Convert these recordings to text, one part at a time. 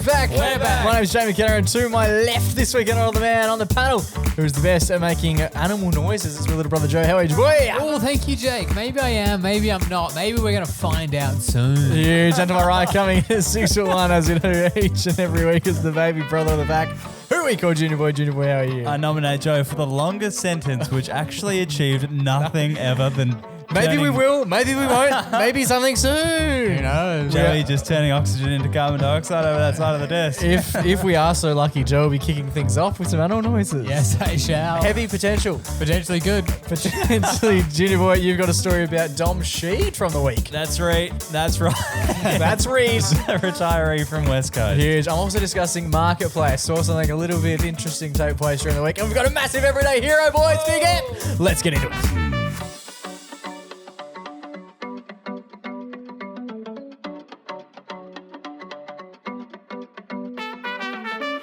MacPack. We're back. My name's Jamie Kenner, and to my left this week, another man on the panel who's the best at making animal noises. It's my little brother Joe. How are you, boy? Oh, thank you, Jake. Maybe I am, maybe I'm not. Maybe we're going to find out soon. Huge. And to my right, coming in at 6'1", as we do each and every week, is the baby brother of the pack. Who we call Junior Boy. Junior Boy, how are you? I nominate Joe for the longest sentence, which actually achieved nothing other than Maybe we will, maybe we won't, maybe something soon. Who knows? Joey just turning oxygen into carbon dioxide over that side of the desk. If we are so lucky, Joe will be kicking things off with some animal noises. Yes, I shall. Heavy potential. Potentially good. Potentially, Junior Boy, you've got a story about Dom Sheed from the week. That's right. That's right. That's Reed. A retiree from West Coast. Huge. I'm also discussing Marketplace. Saw something a little bit interesting take place during the week. And we've got a massive everyday hero, boys. Big app. Let's get into it.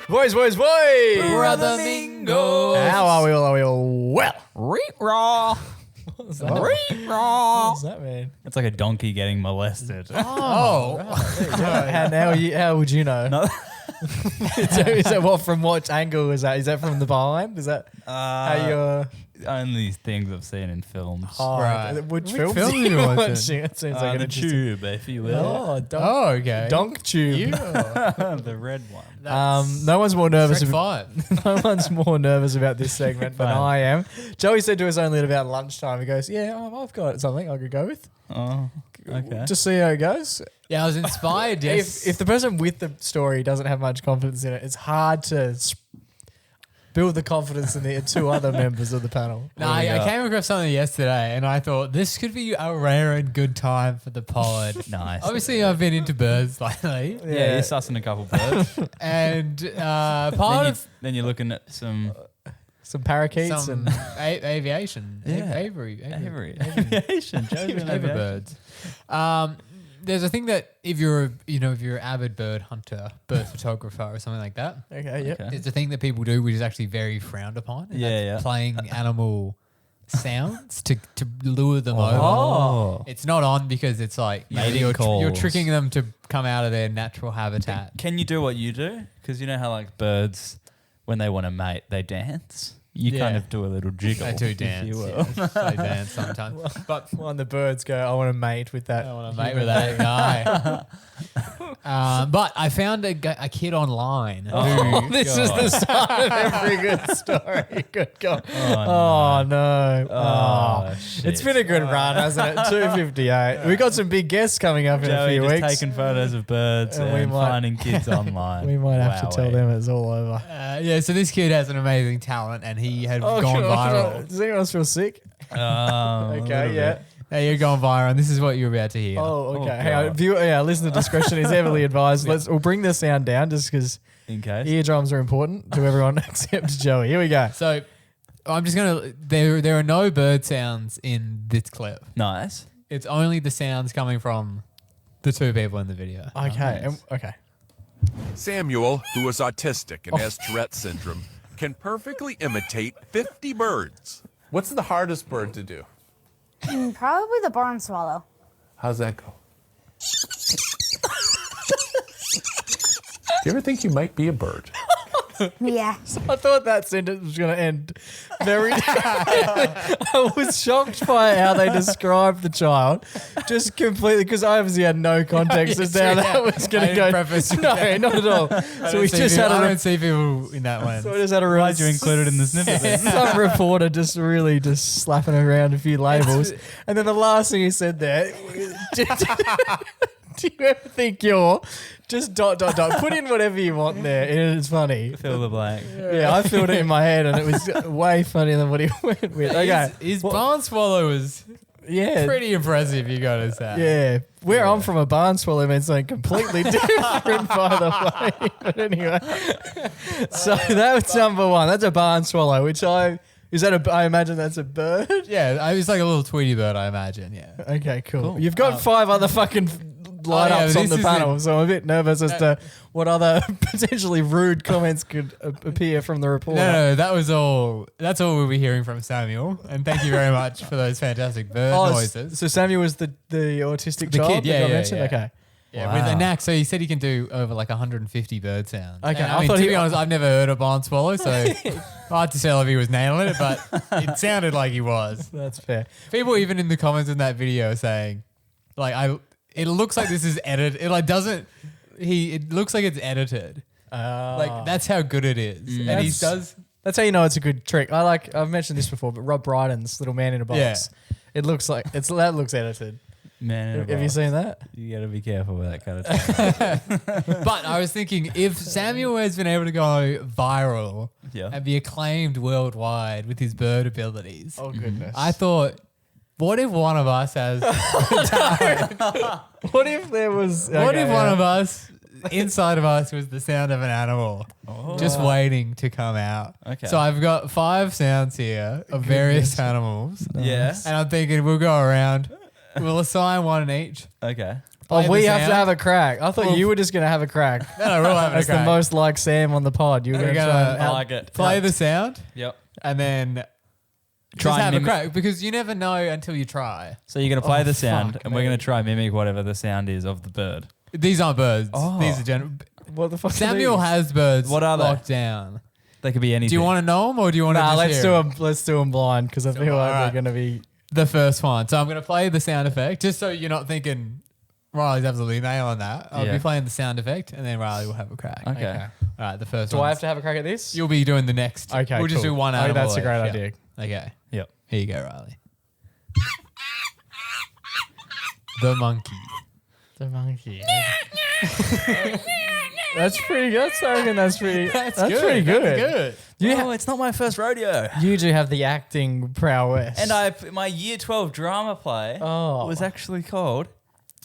Boys. Brother Mingo. How are we all? Are we all well? Reet-raw. What's that? Reet-raw. What's that mean? It's like a donkey getting molested. Oh. How would you know? No. Is that what, from what angle is that? Is that from the behind? Is that how you're... Only things I've seen in films. Oh, Right. Which Which films film are are you you watching? watching? It seems like an The interesting... tube, if you will. Oh, Oh, okay. Donk tube. The red one. No one's more nervous. Shrek 5. No one's more nervous about this segment than Fine. I am. Joey said to us only at about lunchtime. He goes, "Yeah, I've got something I could go with. Oh, okay. Just see how it goes." Yeah, I was inspired, yes. If the person with the story doesn't have much confidence in it, it's hard to build the confidence in the two other members of the panel. No, I came across something yesterday and I thought this could be a rare and good time for the pod. Nice. Obviously, I've been into birds lately. Yeah, you're sussing a couple birds. And then you're looking at some Some parakeets some and aviation. Yeah. aviation. Joe's been Birds. There's a thing that if you're an avid bird hunter, bird photographer or something like that, okay, yeah. Okay. it's a thing that people do which is actually very frowned upon. And Yeah, that's yeah. playing animal sounds to lure them over. Oh. It's not on because it's like Mating you're calls. tricking them to come out of their natural habitat. Can you do what you do? Because you know how like birds, when they want to mate, they dance. You Yeah. kind of do a little jiggle. They do if dance. you will. Yes, they dance sometimes. But When the birds go, I want to mate with that. I want to mate with that guy. But I found a kid online who... This is the start of every good story. Good God. Oh, no. Oh, shit. It's been a good run, hasn't it? 2:58. We've got some big guests coming up in a Joey few just weeks. taking photos of birds And and, we might- finding kids online. We might have to tell Wowee. them it's all over. Yeah, so this kid has an amazing talent and he had gone God. viral. Does anyone else feel sick? A Okay, little yeah. bit. Hey, you're going viral and this is what you're about to hear. Oh, okay. Oh, Hang on. God. Listener discretion is heavily advised. We'll bring the sound down just because In case. eardrums are important to everyone except Joey. Here we go. So I'm just going to... There are no bird sounds in this clip. Nice. It's only the sounds coming from the two people in the video. Okay. Nice. Okay. Samuel, who is autistic and has Tourette syndrome, can perfectly imitate 50 birds. What's the hardest bird to do? Probably the barn swallow. How's that go? Do you ever think you might be a bird? Yeah. I thought that sentence was going to end very... I was shocked by how they described the child. Just completely... Because I obviously had no context as to how that was going to go. Preface No, not at all. So we just had I a... don't see people in that lens. So we just had a Why'd you include it in the snippet then? Some reporter just slapping around a few labels. And then the last thing he said there... Do you ever think you're... Just ... Put in whatever you want there. And it's funny. Fill the blank. Yeah, I filled it in my head and it was way funnier than what he went with. Okay. His barn swallow was Yeah. pretty impressive, you got to say. Yeah. Where I'm from, a barn swallow means something completely different, by the way. But anyway. So that was number one. That's a barn swallow, which I imagine that's a bird. Yeah, it's like a little Tweety bird, I imagine, yeah. Okay, cool. You've got five other fucking lineups on this the is panel, so I'm a bit nervous as to what other potentially rude comments could appear from the reporter. No, that's all we'll be hearing from Samuel. And thank you very much for those fantastic bird noises. So Samuel was the autistic The child kid, that yeah, got yeah, mentioned? yeah. Okay. Yeah, with a knack. So he said he can do over like 150 bird sounds. Okay, And I I mean, thought to he- be honest, I've never heard a barn swallow, so hard to tell if he was nailing it, but it sounded like he was. That's fair. People even in the comments in that video are saying, like, it looks like this is edited. It like doesn't. It looks like it's edited. Like that's how good it is, and he does. That's how you know it's a good trick. I've mentioned this before, but Rob Brydon's Little Man in a Box. Yeah. It looks like that looks edited. Man, in a Have you box. seen that? You got to be careful with that kind of stuff. But I was thinking, if Samuel has been able to go viral Yeah. and be acclaimed worldwide with his bird abilities, Oh goodness. I thought, what if one of us has? What if there was? What if one of us, inside of us, was the sound of an animal just waiting to come out? Okay. So I've got 5 sounds here of various animals. Yeah. And I'm thinking we'll go around. We'll assign one in each. Okay. Play we the have to sound. have a crack. I thought Well, you were just gonna have a crack. No, we'll have That's a crack. the most like Sam on the pod. You were We're gonna gonna- try and I out- like it. Play the sound Yep. and then Try just and have a mimic- crack because you never know until you try. So you're going to play Oh, the sound, fuck and we're me. going to try mimic whatever the sound is of the bird. These aren't birds. Oh. These are general. What the fuck? are Samuel these? has birds What are they? locked down. They could be anything. Do you want to know them or do you want to Nah, just let's hear do 'em? them. Let's do them blind because I feel like alright. they're gonna be. The first one. So I'm going to play the sound effect just so you're not thinking Riley's absolutely nailing that. I'll Yeah. be playing the sound effect and then Riley will have a crack. Okay. All right, the first Do one. I have to have a crack at this? You'll be doing the next. Okay, We'll just cool. do one Oh, animal. that's a each, great yeah. idea. Okay. Yep. Here you go, Riley. The monkey. The monkey. That's pretty good. I reckon that's pretty. That's pretty good. That's good. You, Oh, it's not my first rodeo. you do have the acting prowess. And my year 12 drama play Oh. was actually called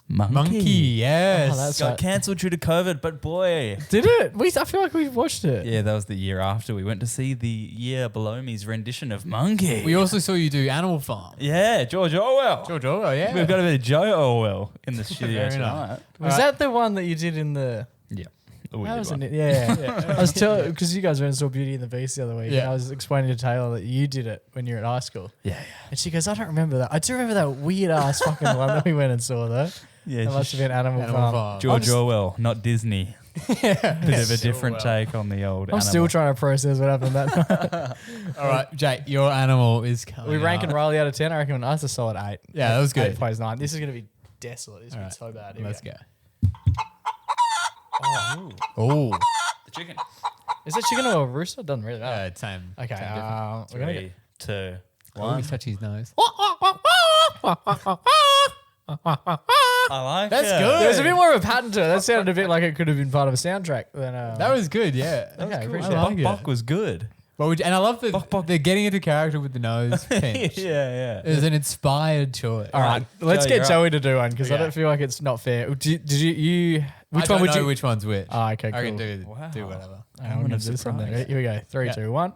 Monkey. Monkey, yes. Oh, that's Got right. cancelled due to COVID, but boy. Did it? I feel like we watched it. Yeah, that was the year after. We went to see the year below me's rendition of Monkey. We also saw you do Animal Farm. Yeah, George Orwell. George Orwell, yeah. We've got a bit of Joe Orwell in the studio Very tonight. nice. Was that the one that you did in the? Yeah. That wasn't it? Yeah. I was telling because you guys went and saw Beauty and the Beast the other week. Yeah. And I was explaining to Taylor that you did it when you were at high school, Yeah, and she goes, "I don't remember that. I do remember that weird ass fucking one that we went and saw though. yeah. That must have been Animal Farm. George just- Orwell, not Disney. Bit of a different take on the old. I'm still trying to process what happened that night. All right, Jake, your animal is coming. We ranking up. Riley out of 10. I reckon that's a solid 8. Yeah, that was good. 8 plays 9. This is going to be desolate. This is All going to be so bad. Here we Let's go. Oh, The chicken. Is it chicken or a rooster? Doesn't really matter. same. Okay. same difference. We're gonna 3, 2, Oh, 1. he's touch his nose. I like That's it. good. There's a bit more of a pattern to it. That sounded a bit like it could have been part of a soundtrack. Than, That was good, yeah. okay. I Appreciate like it. it. Buck was good. Well, and I love that they're getting into character with the nose pinch. Yeah. It was an inspired choice. All right, let's Joe, get you're up. Joey to do one because I Okay. don't feel like it's not fair. Did you? Which I don't one would know you? which one's which. Oh, okay, I can cool. do Wow. do whatever. I'm gonna do this one then. surprised. Here we go. 3, Yeah. 2, 1.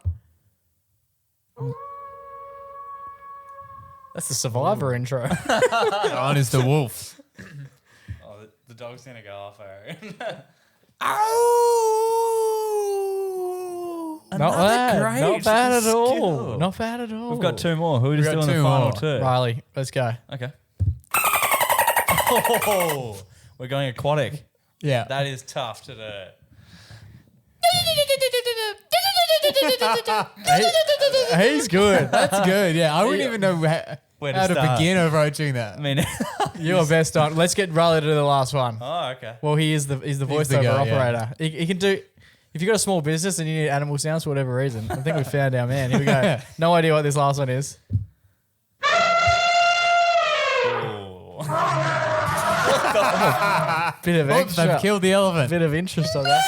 That's the Survivor intro. That one is the wolf. Oh, the dog's gonna go off, Aaron. Not bad. great Not bad at all. skill. Not bad at all. We've got 2 more. Who are we We've just got doing the 2 final more. 2? Riley, let's go. Okay. Oh, we're going aquatic. Yeah. That is tough to do. He's good. That's good. Yeah, I wouldn't even know Where to how to start. begin approaching that. I mean, You're best on. Let's get Riley to do the last one. oh, okay. Well, he's the voiceover the guy, yeah. operator. He can do. If you've got a small business and you need animal sounds for whatever reason, I think we found our man. Here we go. No idea what this last one is. Bit of Oops, they've extra. killed the elephant. Bit of interest on that.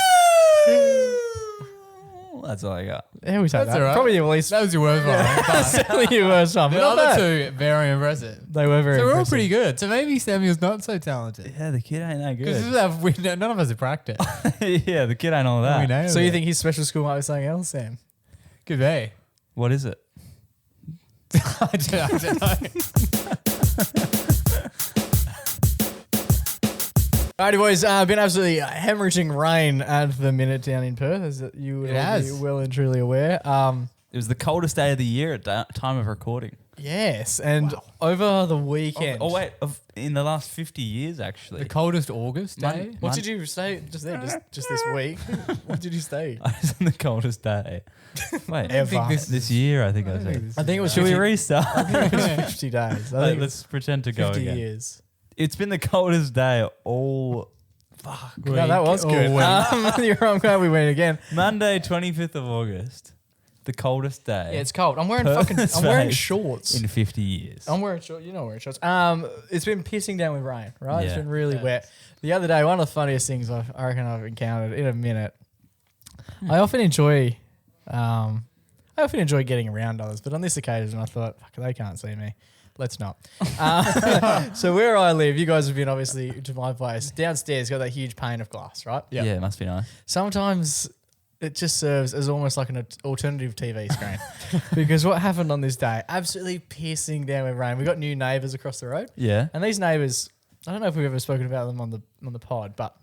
That's all I got. Yeah, we said That's that. all right. Probably your least. That was your worst one. That's definitely your worst one. but The not other bad. two, very impressive. They were very. So we're all impressive. pretty good. So maybe Samuel's not so talented. Yeah, the kid ain't that Because good. none of us have practiced. Yeah, the kid ain't all that. We nailed So you it. think his special school might be something else, Sam? Could be. What is it? I don't know. Alrighty, boys. Been absolutely hemorrhaging rain at the minute down in Perth, as you It has. be well and truly aware. It was the coldest day of the year at time of recording. Yes, and over the weekend. In the last 50 years, actually. The coldest August day. What did you say just there? Just this week? What did you say? I was on the coldest day. Wait, Ever. this year, I think I said. I think it was Should we 50 restart? it was 50 days. I think Let's pretend to go 50 again. years. It's been the coldest day all. Fuck. No, that was good. I'm glad we went again. Monday, 25th of August. The coldest day. Yeah, it's cold. I'm wearing Perth's I'm wearing face shorts. in 50 years. I'm wearing shorts. You know, I'm wearing shorts. It's been pissing down with rain, right? It's Yeah. been really wet. The other day, one of the funniest things I reckon I've encountered in a minute. I often enjoy getting around others, but on this occasion, I thought, fuck, they can't see me. Let's not. So where I live, you guys have been obviously to my place. Downstairs, got that huge pane of glass, right? Yeah, it must be nice. Sometimes it just serves as almost like an alternative TV screen. Because what happened on this day, absolutely pissing down with rain. We got new neighbours across the road. Yeah. And these neighbours, I don't know if we've ever spoken about them on the pod, but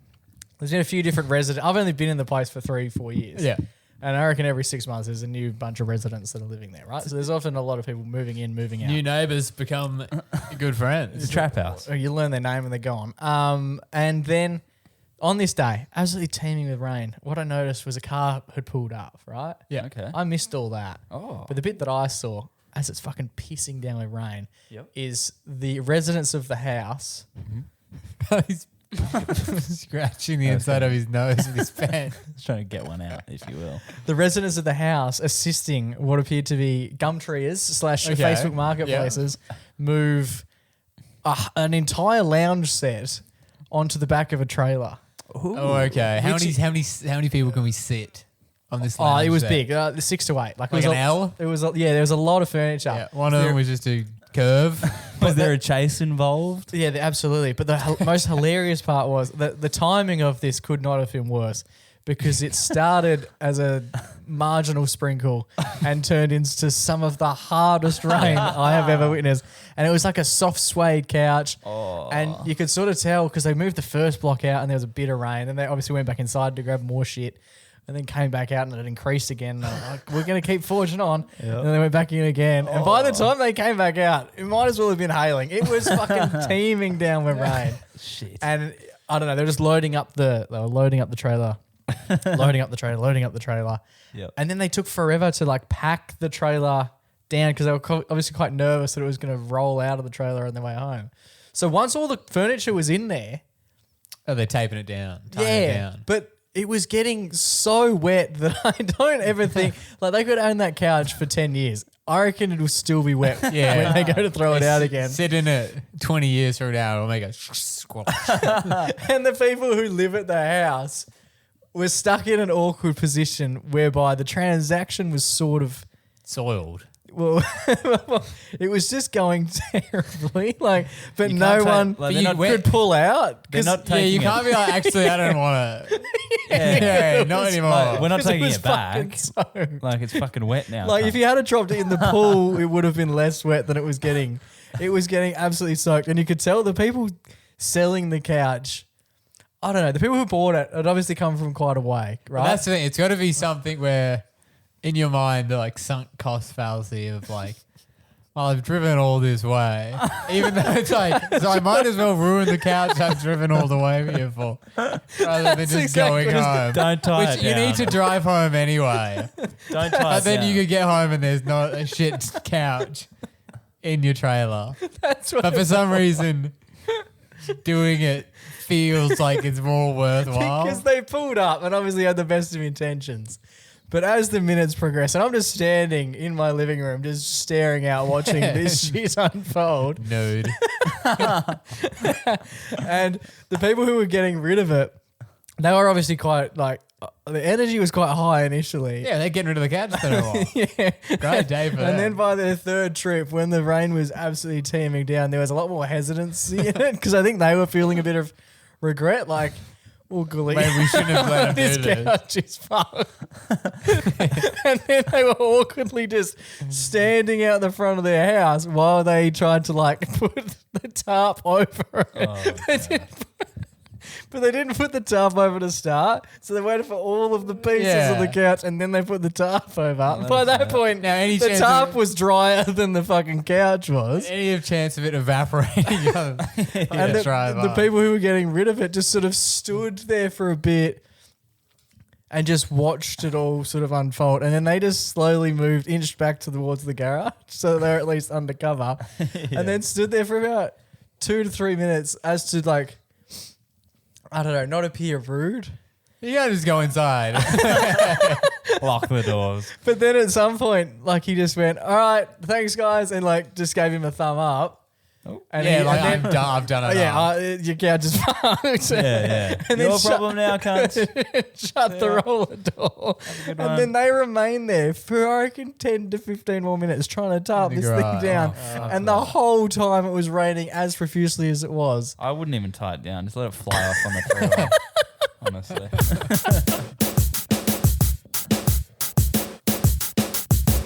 there's been a few different residents. I've only been in the place for 3-4 years. Yeah. And I reckon every 6 months there's a new bunch of residents that are living there, right? So there's often a lot of people moving in, moving out. New neighbours become good friends. It's a trap house. Or you learn their name and they're gone. And then on this day, absolutely teeming with rain, what I noticed was a car had pulled up, right? Yeah. Okay. I missed all that. Oh. But the bit that I saw, as it's fucking pissing down with rain, Yep. is the residents of the house. He's scratching the inside of his nose with his pen. Just trying to get one out, if you will. The residents of the house assisting what appeared to be Gumtreeers / Okay. Facebook marketplaces move an entire lounge set onto the back of a trailer. Oh, okay. How many people can we sit on this? Oh, lounge it was set? big, 6 to 8. Like, Like it was an L? There was there was a lot of furniture. Yeah. One of them was just a curve. Was there a chase involved? Yeah, absolutely. But the most hilarious part was that the timing of this could not have been worse because it started as a marginal sprinkle and turned into some of the hardest rain I have ever witnessed. And it was like a soft suede couch. And you could sort of tell because they moved the first block out and there was a bit of rain. And they obviously went back inside to grab more shit. And then came back out and it increased again. And I'm like, we're going to keep forging on. And then they went back in again. And by the time they came back out, it might as well have been hailing. It was fucking teeming down with rain. Shit. And I don't know, they were just loading up the trailer, loading up the trailer. Yep. And then they took forever to like pack the trailer down because they were obviously quite nervous that it was going to roll out of the trailer on their way home. So once all the furniture was in there, Oh, they're taping it down. Tying it down. but it was getting so wet that I don't ever think like they could own that couch for 10 years. I reckon it will still be wet when they go to throw it out again. Sit in it 20 years from now, it'll make a squash. And the people who live at the house were stuck in an awkward position whereby the transaction was sort of Soiled. well, it was just going terribly. Like, but You no can't take- one like, they're not could pull out. They're 'cause- not Yeah, you taking can't be like, actually, I don't want to. Yeah, not anymore. Like, we're not 'cause it taking was it back. fucking so- Like, it's fucking wet now. Like cunt. if you had dropped it in the pool, it would have been less wet than it was getting. It was getting absolutely soaked, and you could tell the people selling the couch. I don't know. The people who bought it had obviously come from quite a way, right? But that's the thing. It's got to be something where, in your mind, the like sunk cost fallacy of like, well, I've driven all this way, even though it's like, so I might as well ruin the couch I've driven all the way here for, rather than just exactly going what home. Don't tie Which it you down. need to drive home anyway. Don't tie But it then down. you could get home and there's not a shit couch in your trailer. That's what But for some reason, doing it feels like it's more worthwhile. because they pulled up and obviously had the best of intentions. But as the minutes progress, and I'm just standing in my living room, just staring out, watching this shit unfold. Nude. And the people who were getting rid of it, they were obviously quite like the energy was quite high initially. Yeah, they're getting rid of the couch for a while. Yeah. Great day for them. And then by their third trip, when the rain was absolutely teeming down, there was a lot more hesitancy in it because I think they were feeling a bit of regret, like, well, golly, Maybe we shouldn't have let them this do this. couch is fucked. And then they were awkwardly just standing out the front of their house while they tried to like put the tarp over it. Oh, But they didn't put the tarp over to start, so they waited for all of the pieces of the couch, and then they put the tarp over. By that point, Now, any the chance tarp of- was drier than the fucking couch was. Any chance of it evaporating? And the people who were getting rid of it just sort of stood there for a bit and just watched it all sort of unfold. And then they just slowly inched back towards the garage so they're at least undercover. And then stood there for about 2 to 3 minutes as to like, I don't know, not appear rude. You gotta just go inside. Lock the doors. But then at some point, like he just went, all right, thanks guys. And like just gave him a thumb up. And yeah, he- like and then- I've done it. your couch is fucked. Yeah. And then Your shut- problem now, cunt. Shut the roller door. good And one. then they remain there for, I reckon, 10 to 15 more minutes trying to tarp In the this thing garage. down. And the whole time it was raining as profusely as it was. I wouldn't even tie it down. Just let it fly off on the freeway. Honestly.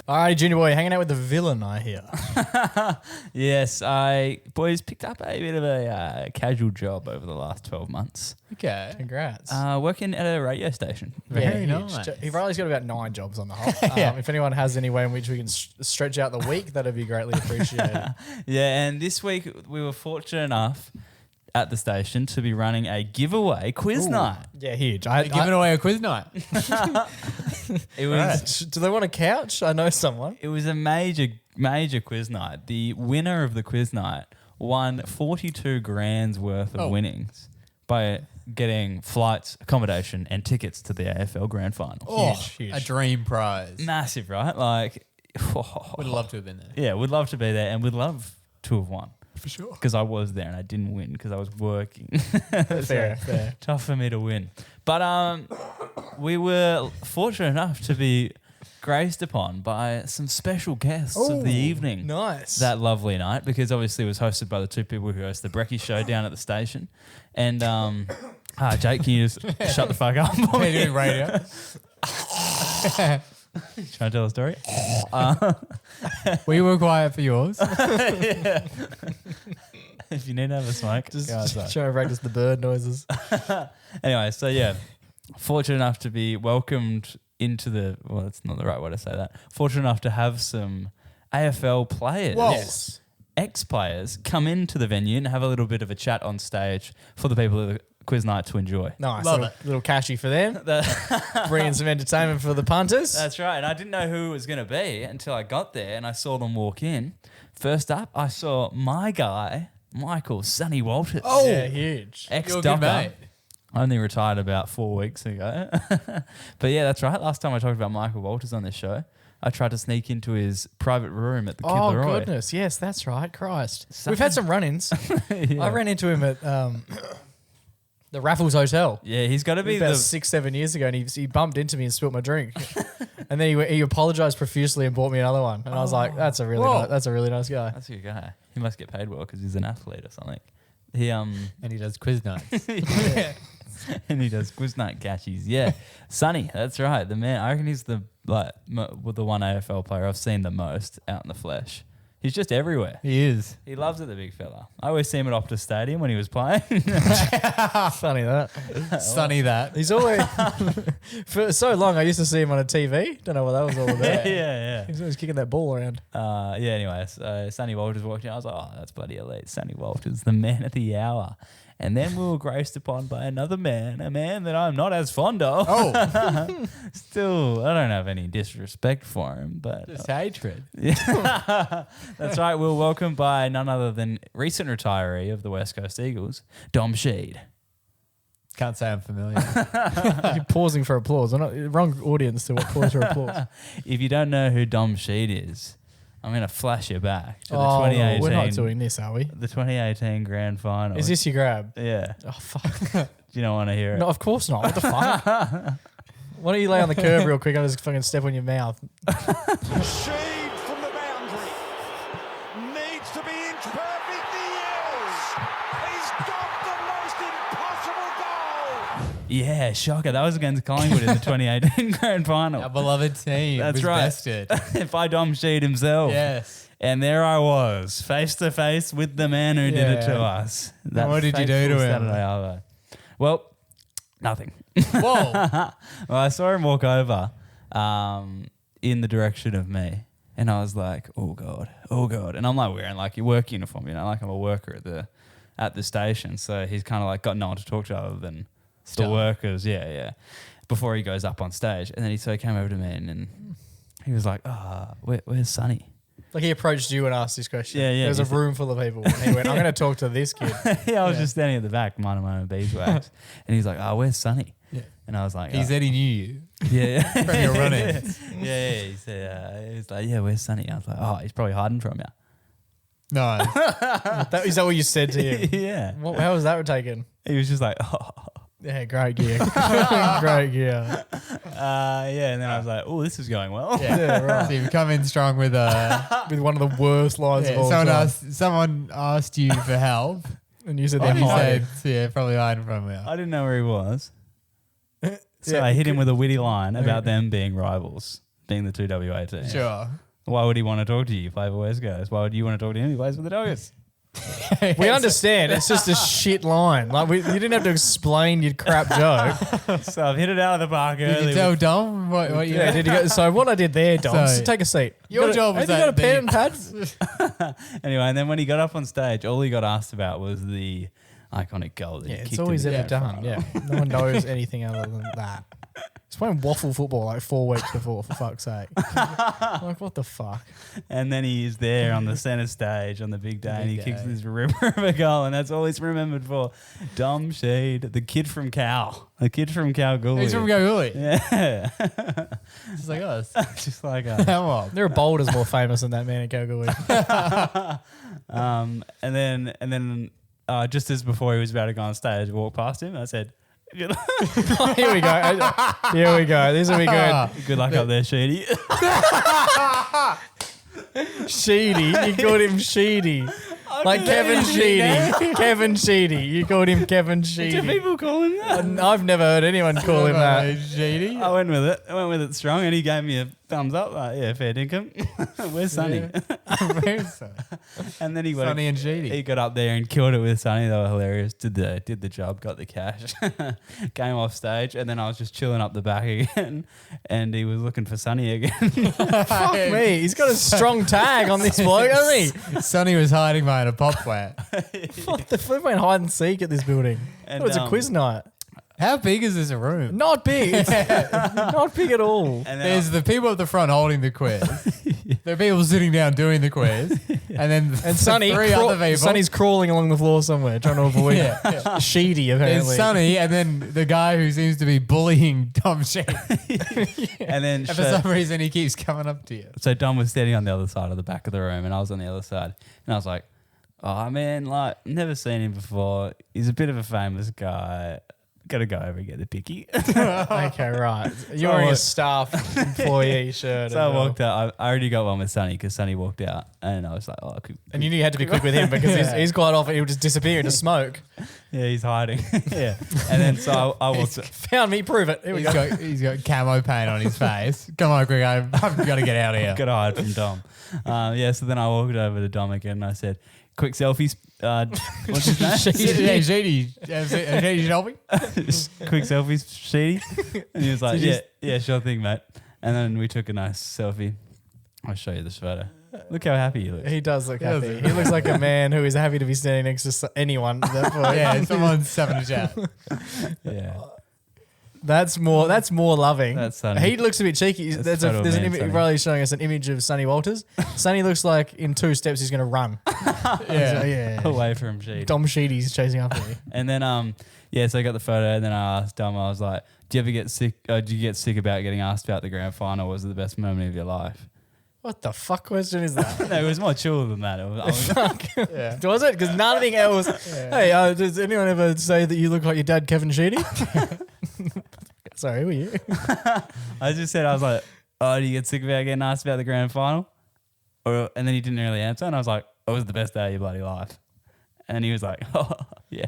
Alrighty, Junior Boy, hanging out with the villain, I hear. Yes, I boys picked up a bit of a casual job over the last 12 months. Okay. Congrats. Working at a radio station. Very huge. nice. Riley's got about 9 jobs on the whole. If anyone has any way in which we can stretch out the week, that'd be greatly appreciated. Yeah, and this week we were fortunate enough at the station to be running a giveaway quiz night. Yeah, huge. You're giving away a quiz night. It was Do they want a couch? I know someone. it was a major quiz night. The winner of the quiz night won 42 grand's worth of winnings by getting flights, accommodation, and tickets to the AFL Grand Final. Huge. A dream prize. Massive, right? Like, Would love to have been there. yeah, we'd love to be there, and we'd love to have won. For sure. Because I was there and I didn't win because I was working. Fair. Tough for me to win. But we were fortunate enough to be graced upon by some special guests of the evening. Nice. That lovely night, because obviously it was hosted by the two people who host the Brekkie show down at the station. And Jake, can you just shut the fuck up? What are you doing radio? Trying to tell a story? We were quiet for yours. If you need to have a smoke, Just go outside. trying to practice the bird noises. Anyway, so yeah, fortunate enough to be welcomed into the, well, that's not the right way to say that. Fortunate enough to have some AFL players, Yes. ex-players, come into the venue and have a little bit of a chat on stage for the people of the quiz night to enjoy. Nice. Love Little cashy for them. Bringing some entertainment for the punters. That's right. And I didn't know who it was going to be until I got there and I saw them walk in. First up, I saw my guy, Michael Sonny Walters. Yeah, huge. You're a good Ex-docker. mate. Only retired about 4 weeks ago. But yeah, that's right. Last time I talked about Michael Walters on this show, I tried to sneak into his private room at the Kid Oh, Leroy. goodness. Yes, that's right. Christ. We've had some run-ins. I ran into him at the Raffles Hotel. Yeah, he's got to be About the 6-7 years ago, and he bumped into me and spilt my drink. And then he apologized profusely and bought me another one. And I was like, that's a really nice guy. That's a good guy. He must get paid well because he's an athlete or something. He And he does quiz nights. and he does quiz night catchies. Yeah, Sonny, that's right. The man. I reckon he's the the one AFL player I've seen the most out in the flesh. He's just everywhere. He is. He loves it, the big fella. I always see him at Optus Stadium when he was playing. Funny that. Sunny that. He's always, for so long, I used to see him on a TV. Don't know what that was all about. yeah. He's always kicking that ball around. Anyway, so Sonny Walters walked in. I was like, oh, that's bloody elite. Sonny Walters, the man of the hour. And then we were graced upon by another man, a man that I'm not as fond of. Oh. Still, I don't have any disrespect for him, but Just hatred. that's right. We're welcomed by none other than recent retiree of the West Coast Eagles, Dom Sheed. Can't say I'm familiar. You're pausing for applause. I'm not wrong audience to pause for applause. If you don't know who Dom Sheed is, I'm going to flash you back to the Oh, 2018. we're not doing this, are we? The 2018 Grand Final. Is this your grab? Yeah. Oh, fuck. Do you not want to hear it? No, of course not. What the fuck? Why don't you lay on the curb real quick? I'll just fucking step on your mouth. Sheed from the boundary. Needs to be inch perfect. He is. He's got the most impossible goal. Yeah, shocker. That was against Collingwood in the 2018 Grand Final. Our beloved team. That's was right. bested. By Dom Sheed himself. Yes. And there I was, face to face with the man who did it to Yeah. us. What did you do fateful to him? Saturday Arvo. Well, nothing. Whoa. Well, I saw him walk over in the direction of me, and I was like, oh God. And I'm like wearing like your work uniform, like I'm a worker at the station. So he's kind of like got no one to talk to other than the workers. Yeah. Before he goes up on stage. And then he came over to me and he was like, where's Sonny? Like he approached you and asked this question. Yeah. There was a room full of people. And he went, I'm going to talk to this kid. I was just standing at the back, minding my own beeswax. And he's like, where's Sonny? Yeah. And I was like, He said he knew you. yeah. From your run-ins. Yeah. He said, he was like, where's Sonny? I was like, he's probably hiding from you. No. Is that what you said to him? Yeah. How was that taken? He was just like, Yeah, great gear. Great gear. and then I was like, this is going well. Yeah, right. So you come in strong with With one of the worst lines of all someone asked you for help. And you said And they're you hiding. said, probably hiding from you. I didn't know where he was. So Yeah. I hit him with a witty line about them being rivals, being the two WA teams. Sure. Why would he want to talk to you? You play for West Coast. Why would you want to talk to him? He plays for the Doggers. We understand. It's just a shit line. Like you didn't have to explain your crap joke. So I've hit it out of the park Did early. you tell Dom what you Yeah, did you go, so what I did there, Dom, So- so take a seat. Your job was Have you got a pen that and pad? Anyway, and then when he got up on stage, all he got asked about was the iconic goal that Yeah, he it's kicked always in the ever grand done. final. Yeah, no one knows anything other than that. He's playing waffle football like 4 weeks before, for fuck's sake. Like, what the fuck? And then he's there on the centre stage on the big day and he Big kicks day. this ripper of a goal, and that's all he's remembered for. Dom Sheed, the kid from Kalgoorlie. He's from Kalgoorlie. Yeah. Just like us. Just like Come on. Their boulders more famous than that man in Kalgoorlie. and then just as before he was about to go on stage, I walked past him and I said, Here we go. Here we go. This will be good. good luck up there, Sheedy. Sheedy. You called him Sheedy. Like Kevin Sheedy. Kevin Sheedy. You called him Kevin Do Sheedy. people call him that? I've never heard anyone call him that. Shady. I went with it strong, and he gave me a thumbs up. Like, yeah, fair dinkum. Where's Sonny? And then he went. Sonny and Shady. He got up there and killed it with Sonny. They were hilarious. Did the job, got the cash, came off stage, and then I was just chilling up the back again, and he was looking for Sonny again. Fuck me. He's got a strong tag on this bloke, hasn't he? Sonny was hiding behind a pop plant. What the fuck? We're hide and seek at this building. And, It was a quiz night. How big is this room? Not big. Not big at all. And then There's the people at the front holding the quiz. There are people sitting down doing the quiz. And then And Sonny, three other people. Sonny's crawling along the floor somewhere, trying to avoid Sheedy, There's apparently. Sonny and then the guy who seems to be bullying Tom Sheedy. and then And for some reason he keeps coming up to you. so Dom was standing on the other side of the back of the room, and I was on the other side, and I was like, "Oh man, like never seen him before. He's a bit of a famous guy. Got to go over and get the picky." Okay, right. You're wearing a staff employee shirt. So I walked out. I already got one with Sonny because Sonny walked out, and I was like, "Oh, And you knew you had to be quick with him because he's quite often he'll just disappear into smoke. yeah, he's hiding." Yeah, and then so I walked. Found me, prove it. Here we go. He's got camo paint on his face. Come on, quick, I've got to get out of here. Got to hide from Dom. So then I walked over to Dom again, and I said, "Quick selfies. What's his name? Yeah, Sheedy. Sheedy helping? Quick selfies, Sheedy." And he was like, "Yeah, sure thing, mate." And then we took a nice selfie. I'll show you this photo. Look how happy he looks. He does look happy. He looks like a man who is happy to be standing next to anyone. Yeah, someone's having a chat. Yeah. That's more loving. That's Sonny. He looks a bit cheeky. That's There's total an man, image. Sonny. Riley's showing us an image of Sonny Walters. Sonny looks like in 2 steps he's going to run. Yeah. Away from Sheedy. Dom Sheedy's chasing after me. And then so I got the photo, and then I asked Dom, I was like, "Do you ever get sick? Do you get sick about getting asked about the grand final? Was it the best moment of your life?" What the fuck question is that? No, it was more chill than that. Was it? Because nothing else. Hey, does anyone ever say that you look like your dad, Kevin Sheedy? Sorry, who are you? I just said, I was like, "Oh, do you get sick about getting asked about the grand final?" And then he didn't really answer, and I was like, "It was the best day of your bloody life." And he was like, "Oh, yeah."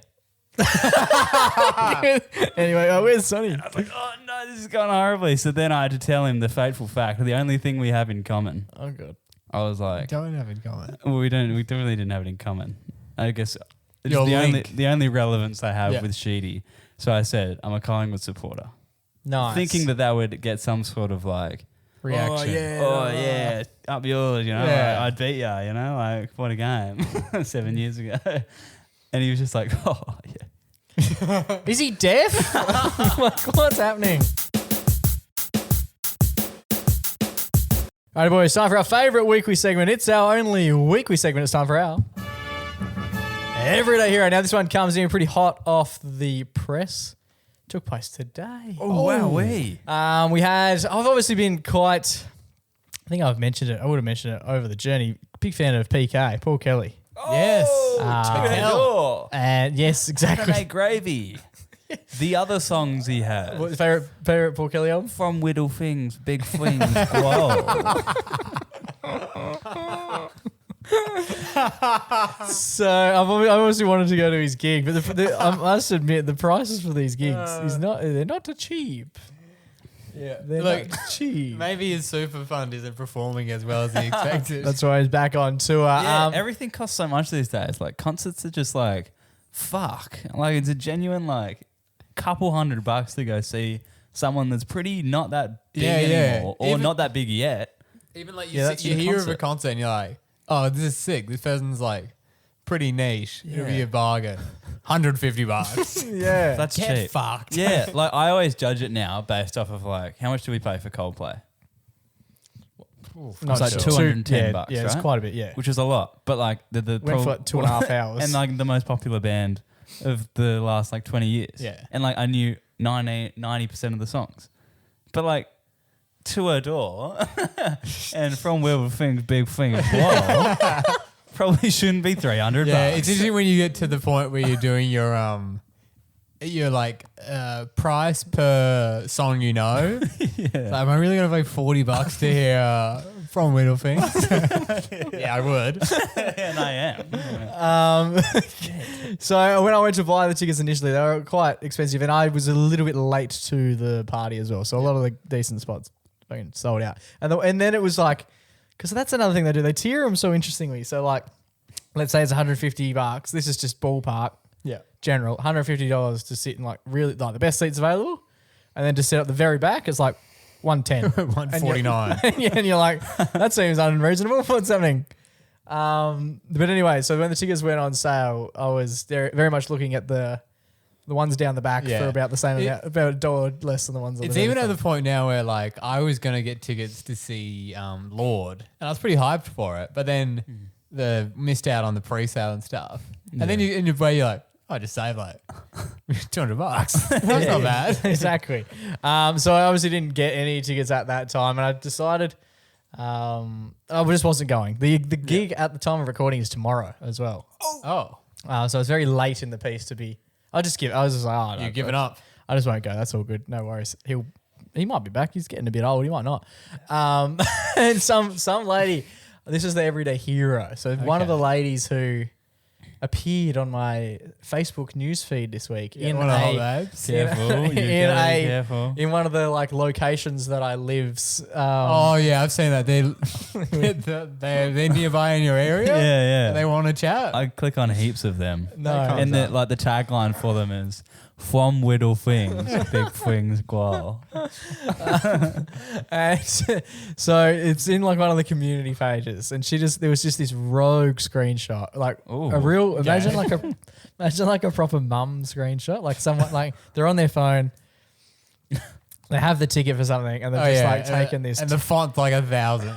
Anyway, where's Sonny? I was like, "Oh no, this is going horribly." So then I had to tell him the fateful fact, the only thing we have in common. Oh, God. I was like, Don't have in common. well, we definitely didn't have it in common. I guess it's Your link. the only relevance I have Yeah. with Sheedy So I said, I'm a Collingwood supporter. Nice. Thinking that would get some sort of like, reaction. oh yeah, up yours, Yeah. I'd beat ya, like what a game 7 years ago. And he was just like, oh yeah. Is he deaf? Like, what's happening? All right, boys, time for our favourite weekly segment. It's our only weekly segment. It's time for our Everyday Hero. Now, this one comes in pretty hot off the press. Took place today. Oh, wow, I've obviously been quite, I think I've mentioned it. I would have mentioned it over the journey. Big fan of PK, Paul Kelly. Yes. Oh, And yes, exactly. Saturday Gravy. The other songs he had. What's your favourite Paul Kelly album? From Whittle Things, Big Flings, Whoa. So I've obviously wanted to go to his gig, but I must admit the prices for these gigs they're not too cheap. Yeah. They're Look, not cheap. maybe his super fund isn't performing as well as he expected. That's why he's back on tour. Yeah, everything costs so much these days. Like concerts are just like, fuck. Like it's a genuine like couple $100 to go see someone that's pretty not that big anymore, or even, not that big yet. Even like Yeah, you hear of a concert and you're like, oh, this is sick. This person's like pretty niche. It'll be a bargain. $150. yeah. That's Get cheap. fucked. Yeah, like I always judge it now based off of like how much do we pay for Coldplay? Not like sure. $210, Yeah, it's right? quite a bit, yeah. Which is a lot, but like the Went for like 2.5 hours. and like the most popular band of the last like 20 years. Yeah. And like I knew 90% of the songs. But like To a Door and From Where Things, Big Things, Whoa, probably shouldn't be $300. Yeah, it's interesting when you get to the point where you're doing your like price per song, Yeah. Like, am I really gonna pay $40 to hear From Whittle Things? Yeah, I would. And I am. So when I went to buy the tickets initially, they were quite expensive, and I was a little bit late to the party as well. So a lot of the decent spots fucking sold out. And then it was like, because that's another thing they do. They tier them so interestingly. So like, let's say it's $150. This is just ballpark. Yeah. General $150 to sit in like really like the best seats available, and then to sit at the very back it's like $110, $149. and you're like, that seems unreasonable. What's happening? But anyway, so when the tickets went on sale, I was there very much looking at the ones down the back Yeah. for about the same amount, about $1 less than the ones on It's the even at front. the point now where like I was gonna get tickets to see Lord, and I was pretty hyped for it, but then the missed out on the pre-sale and stuff, and then you in your way you're like, I just saved like $200. That's not bad. Exactly. So I obviously didn't get any tickets at that time, and I decided I just wasn't going. The gig at the time of recording is tomorrow as well. Oh, So it's very late in the piece to be. I was just like, oh, no, you're giving up. I just won't go. That's all good. No worries. He might be back. He's getting a bit old. He might not. And some lady. This is the everyday hero. So one of the ladies who appeared on my Facebook newsfeed this week Careful, Careful. in one of the like locations that I lives. Oh yeah, I've seen that. They're nearby in your area. Yeah. They want to chat. I click on heaps of them. No. And the tagline for them is From Whittle Things, Big Things, Gual. And so it's in like one of the community pages, and there was just this rogue screenshot, like Ooh. a real imagine like a proper mum screenshot, like someone like they're on their phone, they have the ticket for something, and they're just like taking this, and the font's like 1,000.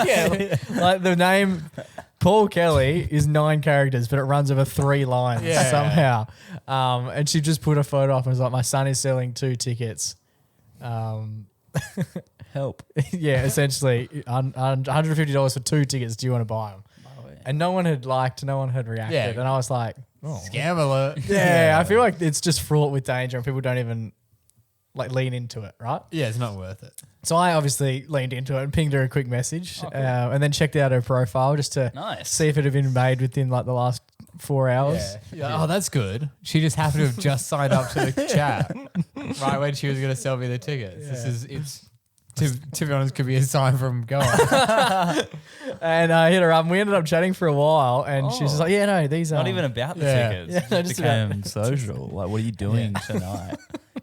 yeah, like the name Paul Kelly is 9 characters, but it runs over 3 lines somehow. And she just put a photo up and was like, my son is selling 2 tickets. Help. Yeah, essentially $150 for 2 tickets. Do you want to buy them? And no one had reacted. Yeah. And I was like, oh. Scam alert. Yeah, I feel like it's just fraught with danger and people don't even like lean into it, right? Yeah, it's not worth it. So I obviously leaned into it and pinged her a quick message, and then checked out her profile just to see if it had been made within like the last 4 hours. Yeah. Oh, that's good. She just happened to have just signed up to the chat right when she was going to sell me the tickets. Yeah. It's To be honest, could be a sign from God. And I hit her up and we ended up chatting for a while and she's just like, yeah, no, these are Not even about the Yeah. tickets. Yeah, It just just became social. Like, what are you doing tonight?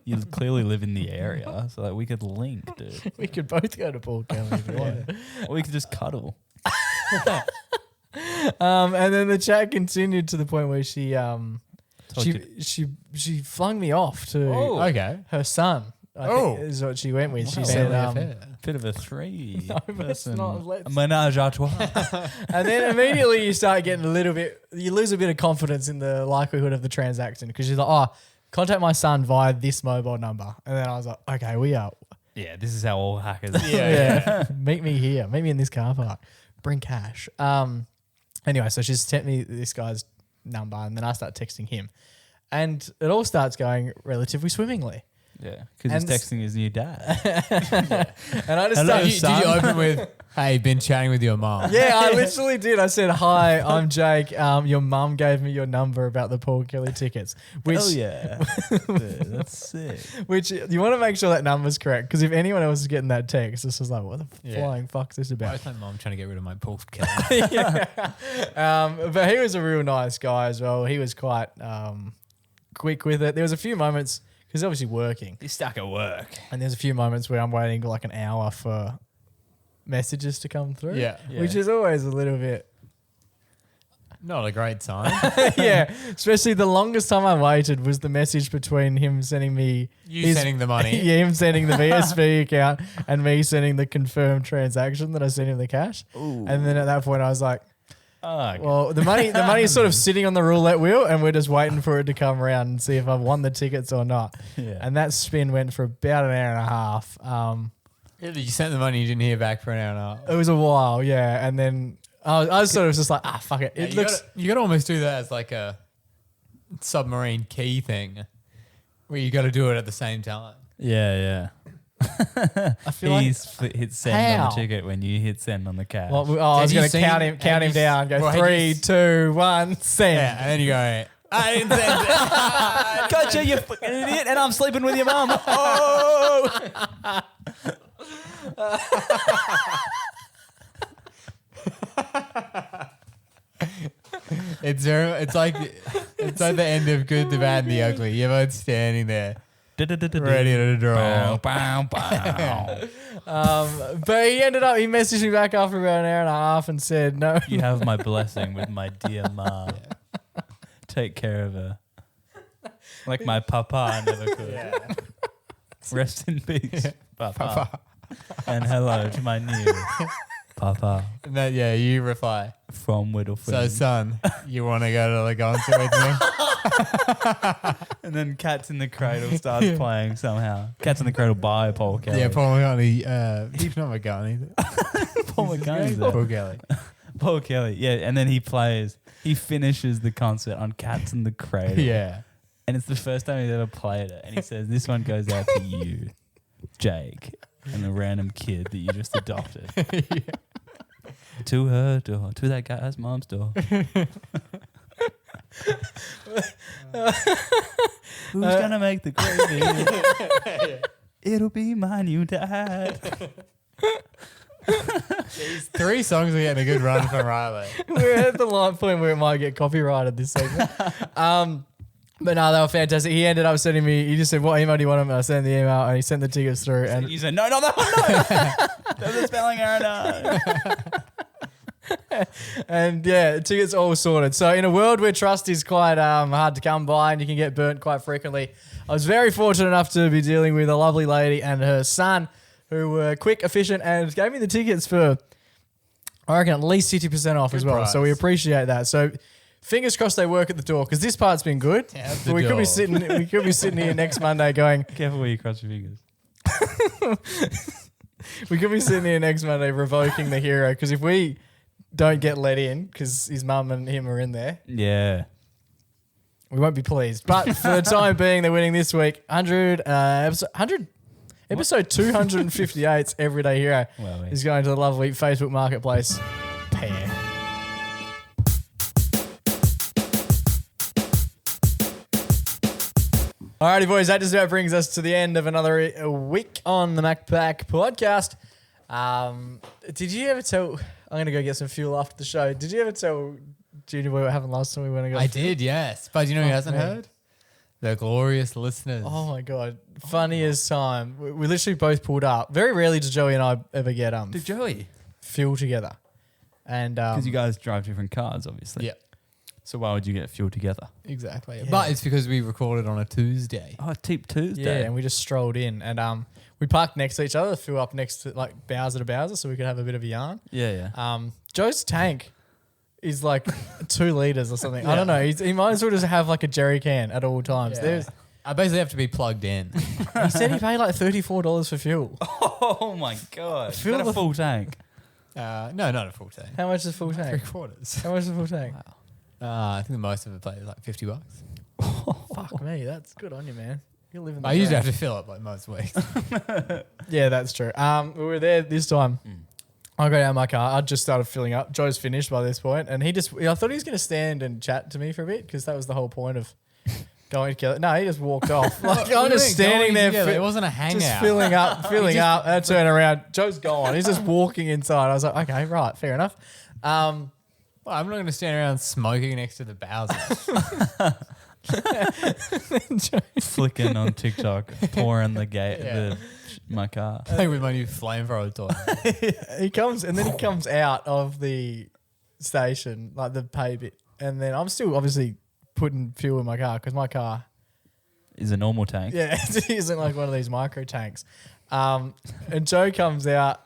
You clearly live in the area, so like we could link, dude. we could both go to Paul Kelly if we wanted. Or we could just cuddle. And then the chat continued to the point where she Told she flung me off to Okay. her son. I think is what she went with. She said, Bit of a three. No, but it's not. A menage a trois. and then immediately you start getting a little bit, you lose a bit of confidence in the likelihood of the transaction because she's like, oh, contact my son via this mobile number. And then I was like, okay, we are. Yeah, this is how all hackers. Yeah. Meet me here. Meet me in this car park. Bring cash. Anyway, so she's sent me this guy's number and then I start texting him. And it all starts going relatively swimmingly. Yeah, because And he's texting his new dad. And I just Hello, started, Did you open with, hey, been chatting with your mom? yeah, I literally did. I said, hi, I'm Jake. Your mum gave me your number about the Paul Kelly tickets. Which, Hell yeah. Dude, that's sick. which you want to make sure that number's correct because if anyone else is getting that text, this is like, what the flying fuck's this Why about? is my mom trying to get rid of my Paul Kelly? But he was a real nice guy as well. He was quite quick with it. There was a few moments because obviously working, He's stuck at work. and there's a few moments where I'm waiting like an hour for messages to come through. Yeah. Which is always a little bit. Not a great sign. Yeah, especially the longest time I waited was the message between him sending me Sending the money. yeah, him sending the VSB account and me sending the confirmed transaction that I sent him the cash. Ooh. And then at that point I was like, Oh, well, the money is sort of sitting on the roulette wheel and we're just waiting for it to come around and see if I've won the tickets or not. yeah. And that spin went for about an hour and a half. You sent the money, you didn't hear back for an hour and a half. It was a while, yeah. And then I was sort of just like, fuck it. It looks. You got to almost do that as like a submarine key thing where you got to do it at the same time. Yeah. I feel like. Hit send How? on the ticket when you hit send on the cash. Well, I was Have you going to seen- count him have you down. Go well, have you 3, 2, 1, send. Yeah, and then you go, I didn't send it. Gotcha, you fucking idiot, and I'm sleeping with your mum. Oh! It's like the end of Good, the Bad, and the Ugly. You're both standing there, ready to draw. Bow, bow. But he messaged me back after about an hour and a half and said, no. You have my blessing with my dear mum. Take care of her. Like my papa never could. Rest in peace, papa. And hello to my new papa And that, you reply. from Whittleford. So, son, you want to go to the concert with me? And then Cats in the Cradle starts playing somehow. Cats in the Cradle by Paul Kelly. Yeah, Paul McCartney. He's not McCartney. Paul McCartney's there. Paul Kelly. Paul Kelly. Yeah, and then he finishes the concert on Cats in the Cradle. Yeah. And it's the first time he's ever played it. And he says, this one goes out to you, Jake, and the random kid that you just adopted. To her door, to that guy's mom's door. Who's gonna make the gravy? It'll be my new dad. These 3 songs are getting a good run from Riley. We're at the line point where it might get copyrighted this segment. But no, they were fantastic. He ended up sending me, he just said, what email do you want him? And I sent the email and he sent the tickets through. And You said, no, not that one, no. There's a spelling error, no. And yeah, tickets all sorted. So in a world where trust is quite hard to come by and you can get burnt quite frequently, I was very fortunate enough to be dealing with a lovely lady and her son who were quick, efficient, and gave me the tickets for, I reckon, at least 50% off as well. price. So we appreciate that. So fingers crossed they work at the door because this part's been good. Out the But we could be door. sitting here next Monday going, Careful where you cross your fingers. we could be sitting here next Monday revoking the hero because if we don't get let in because his mum and him are in there, Yeah. we won't be pleased. But for the time being, they're winning this week. Episode 258's Everyday Hero Well, is going to the lovely Facebook Marketplace pair. Alrighty, boys, that just about brings us to the end of another week on the MacPack podcast. Did you ever tell... I'm going to go get some fuel after the show. Did you ever tell Junior Boy what happened last time we went and got I fuel? did, yes. But you know who hasn't man. heard? The glorious listeners. Oh, my God. Funniest time. We literally both pulled up. Very rarely does Joey and I ever get Did Joey? fuel together. And Because you guys drive different cars, obviously. Yeah, So why would you get fuel together? exactly. Yeah. But it's because we recorded on a Tuesday. Oh, Teep Tuesday. Yeah, and we just strolled in. And we parked next to each other, flew up next to like Bowser to Bowser so we could have a bit of a yarn. Yeah. Joe's tank is like 2 liters or something. I don't know. He might as well just have like a jerry can at all times. Yeah. I basically have to be plugged in. He said he paid like $34 for fuel. Oh my God. Fill Is that the- a full tank? No, not a full tank. How much is a full tank? 3/4. How much is a full tank? I think the most of it played is like $50. Fuck me, that's good on you, man. You're living the I usually dream. have to fill it like most weeks. Yeah, that's true. We were there this time. I got out of my car. I just started filling up. Joe's finished by this point, and I thought he was going to stand and chat to me for a bit because that was the whole point of going together. No, he just walked off. Like, I'm just standing there. It wasn't a hangout. Just filling up. I turn around. Joe's gone. He's just walking inside. I was like, okay, right, fair enough. Well, I'm not going to stand around smoking next to the Bowser. Flicking On TikTok, pouring the gate, my car. I think with my new flamethrower toy. he comes out of the station, like the pay bit, and then I'm still obviously putting fuel in my car because my car, Is a normal tank. yeah, it isn't like one of these micro tanks. And Joe comes out.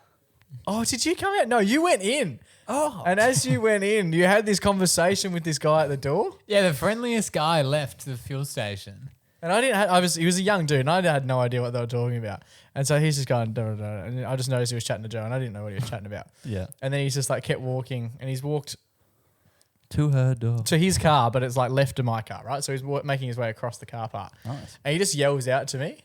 Oh, did you come out? No, you went in. Oh, and as you went in, you had this conversation with this guy at the door. Yeah, the friendliest guy left the fuel station. And he was a young dude, and I had no idea what they were talking about. And so he's just going, da, da, da, and I just noticed he was chatting to Joe, and I didn't know what he was chatting about. Yeah. And then he's just like kept walking, and he's walked To her door. to his car, but it's like left of my car, right? So he's making his way across the car park. Nice. And he just yells out to me.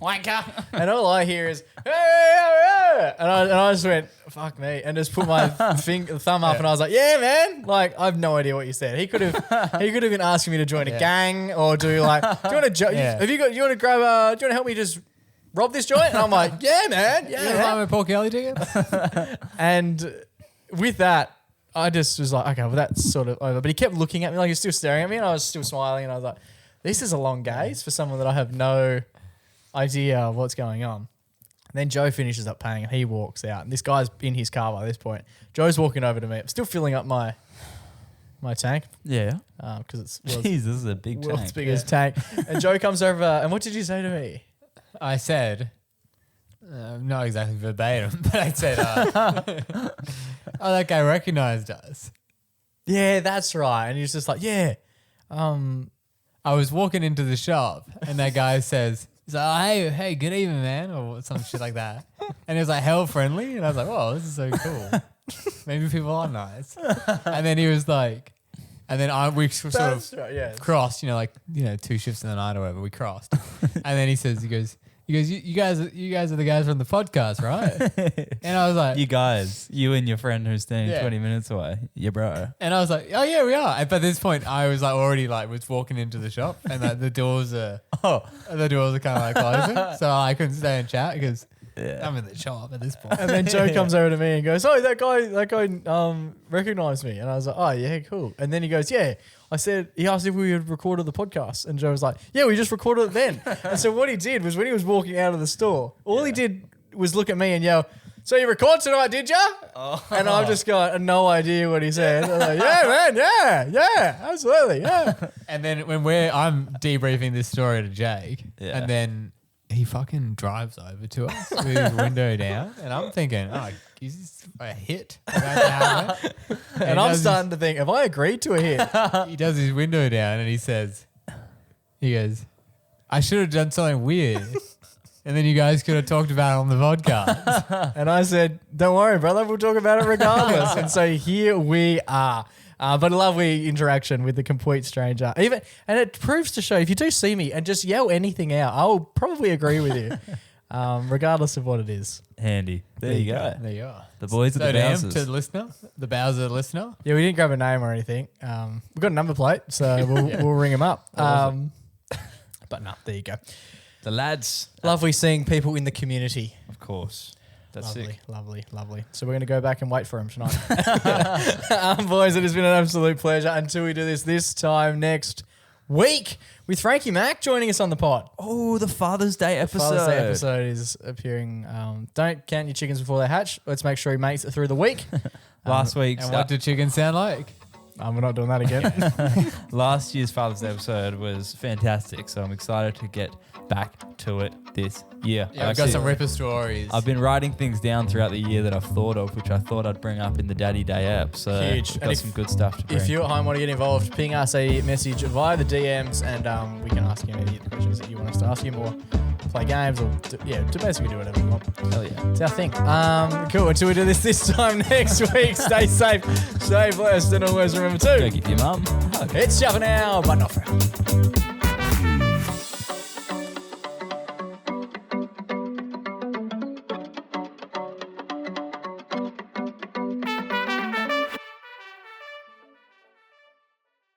Wanker. And all I hear is, hey, hey, hey. And I just went, fuck me, and just put my thumb up, and I was like, yeah, man. Like, I have no idea what you said. He could have been asking me to join a gang or do like, do you want to you want to grab do you want to help me just rob this joint? And I'm like, yeah, man, You want to buy my Paul Kelly tickets? And with that, I just was like, okay, well, that's sort of over. But he kept looking at me, like he was still staring at me, and I was still smiling, and I was like, this is a long gaze for someone that I have no idea of what's going on. And then Joe finishes up paying, and he walks out. And this guy's in his car by this point. Joe's walking over to me. I'm still filling up my tank Yeah. because it's Jeez, this is a big world's tank. biggest tank. And Joe comes over, and what did you say to me? I said, not exactly verbatim, but I said, oh, that guy recognized us. Yeah, that's right. And he's just like, yeah. I was walking into the shop, and that guy says, he's like, oh, hey, good evening, man, or some shit like that. And he was like, hell friendly. And I was like, whoa, this is so cool. Maybe people are nice. And then he was like, and then we sort That's of right, yeah. crossed, 2 shifts in the night or whatever, we crossed. And then he goes, you guys are the guys from the podcast, right? And I was like, You and your friend who's staying Yeah. 20 minutes away. Yeah, bro. and I was like, oh yeah, we are. And by this point, I was like already was walking into the shop, and like the doors are kind of like closing, so I couldn't stay and chat because I'm in the shop at this point. And then Joe comes over to me and goes, oh, that guy recognized me. And I was like, oh, yeah, cool. And then he goes, yeah. He asked if we had recorded the podcast. And Joe was like, yeah, we just recorded it then. And so what he did was when he was walking out of the store, all he did was look at me and yell, so you record tonight, did ya? And I've just got no idea what he said. I was like, yeah, man, yeah, absolutely, yeah. And then I'm debriefing this story to Jake, Yeah. and then he fucking drives over to us with his window down, and I'm thinking, oh, is this a hit about to happen? And I'm starting to think, have I agreed to a hit? He does his window down, and he goes, I should have done something weird. And then you guys could have talked about it on the podcast. And I said, don't worry, brother, we'll talk about it regardless. And so here we are. But a lovely interaction with the complete stranger. And it proves to show, if you do see me and just yell anything out, I'll probably agree with you, regardless of what it is. Handy. There you go. There you are. The boys at So the damn Bowsers. to the listener, the Bowser listener. Yeah, we didn't grab a name or anything. We've got a number plate, so we'll ring him up. But But no, there you go. The lads, Lovely seeing people in the community. of course. That's Lovely, sick. lovely, lovely. So we're going to go back and wait for him tonight. Boys, it has been an absolute pleasure until we do this time next week with Frankie Mac joining us on the pod. Oh, the Father's Day episode. Father's Day episode is appearing. Don't count your chickens before they hatch. Let's make sure he makes it through the week. Last week's, And what do chickens sound like? We're not doing that again. last year's Father's Day episode was fantastic, so I'm excited to get back to it this year. Yeah, I've got some ripper stories. I've been writing things down throughout the year that I've thought of, which I thought I'd bring up in the Daddy Day app. So Huge. we've And got some good stuff to bring. If you at home want to get involved, ping us a message via the DMs and we can ask him any of the questions that you want us to ask him or play games or to basically do whatever we want. Hell yeah. It's our thing. Cool. Until we do this time next week, stay safe, stay blessed, and always remember Go to give your mum a hug. it's shoving now, but not forever.